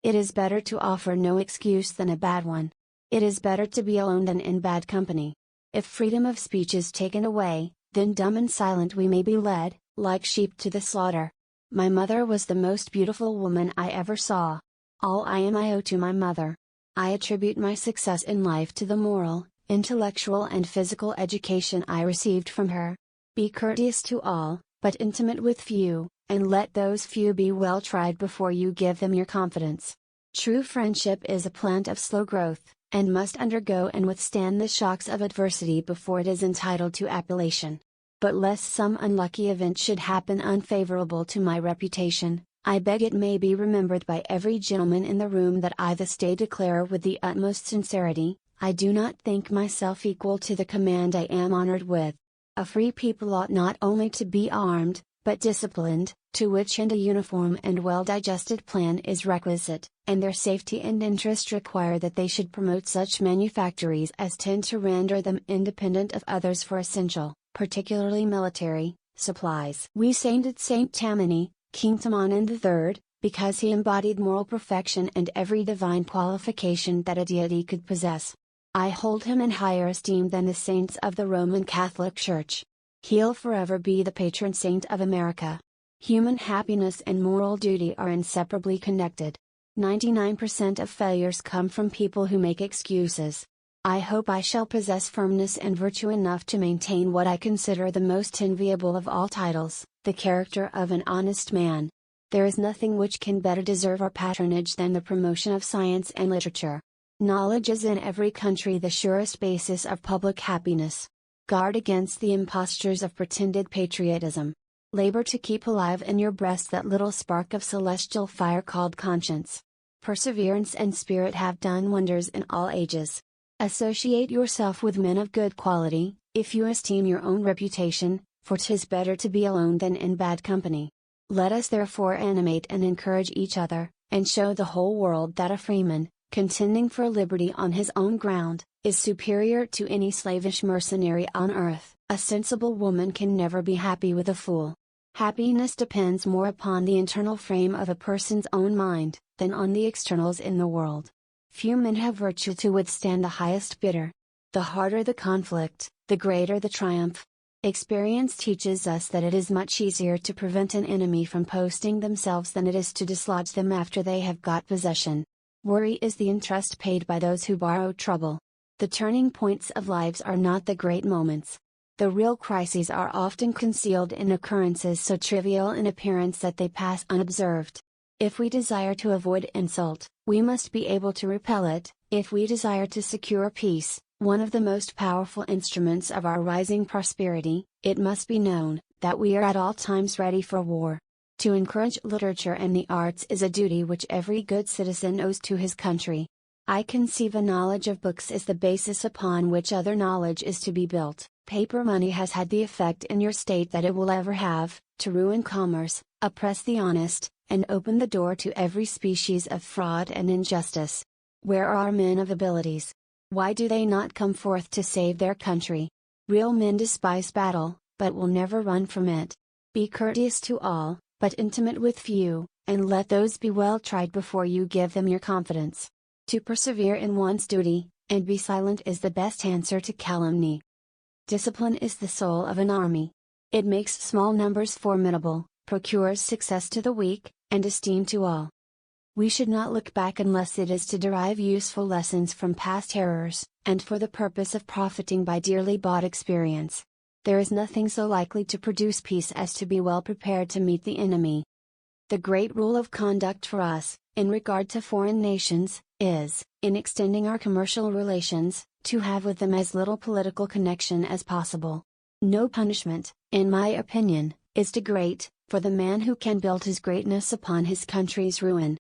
It is better to offer no excuse than a bad one. It is better to be alone than in bad company. If freedom of speech is taken away, then dumb and silent we may be led, like sheep to the slaughter. My mother was the most beautiful woman I ever saw. All I am I owe to my mother. I attribute my success in life to the moral, intellectual and physical education I received from her. Be courteous to all, but intimate with few, and let those few be well tried before you give them your confidence. True friendship is a plant of slow growth, and must undergo and withstand the shocks of adversity before it is entitled to appellation. But lest some unlucky event should happen unfavorable to my reputation, I beg it may be remembered by every gentleman in the room that I this day declare with the utmost sincerity, I do not think myself equal to the command I am honored with. A free people ought not only to be armed, but disciplined, to which end a uniform and well-digested plan is requisite, and their safety and interest require that they should promote such manufactories as tend to render them independent of others for essential, particularly military, supplies. We sainted Saint Tammany, King Timon III, because he embodied moral perfection and every divine qualification that a deity could possess. I hold him in higher esteem than the saints of the Roman Catholic Church. He'll forever be the patron saint of America. Human happiness and moral duty are inseparably connected. 99% of failures come from people who make excuses. I hope I shall possess firmness and virtue enough to maintain what I consider the most enviable of all titles, the character of an honest man. There is nothing which can better deserve our patronage than the promotion of science and literature. Knowledge is in every country the surest basis of public happiness. Guard against the impostures of pretended patriotism. Labor to keep alive in your breast that little spark of celestial fire called conscience. Perseverance and spirit have done wonders in all ages. Associate yourself with men of good quality, if you esteem your own reputation, for 'tis better to be alone than in bad company. Let us therefore animate and encourage each other, and show the whole world that a freeman, contending for liberty on his own ground, is superior to any slavish mercenary on earth. A sensible woman can never be happy with a fool. Happiness depends more upon the internal frame of a person's own mind, than on the externals in the world. Few men have virtue to withstand the highest bidder. The harder the conflict, the greater the triumph. Experience teaches us that it is much easier to prevent an enemy from posting themselves than it is to dislodge them after they have got possession. Worry is the interest paid by those who borrow trouble. The turning points of lives are not the great moments. The real crises are often concealed in occurrences so trivial in appearance that they pass unobserved. If we desire to avoid insult, we must be able to repel it. If we desire to secure peace, one of the most powerful instruments of our rising prosperity, it must be known that we are at all times ready for war. To encourage literature and the arts is a duty which every good citizen owes to his country. I conceive a knowledge of books is the basis upon which other knowledge is to be built. Paper money has had the effect in your state that it will ever have, to ruin commerce, oppress the honest, and open the door to every species of fraud and injustice. Where are our men of abilities? Why do they not come forth to save their country? Real men despise battle, but will never run from it. Be courteous to all, but intimate with few, and let those be well tried before you give them your confidence. To persevere in one's duty, and be silent is the best answer to calumny. Discipline is the soul of an army. It makes small numbers formidable, procures success to the weak, and esteem to all. We should not look back unless it is to derive useful lessons from past errors, and for the purpose of profiting by dearly bought experience. There is nothing so likely to produce peace as to be well prepared to meet the enemy. The great rule of conduct for us, in regard to foreign nations, is, in extending our commercial relations, to have with them as little political connection as possible. No punishment, in my opinion, is too great, for the man who can build his greatness upon his country's ruin.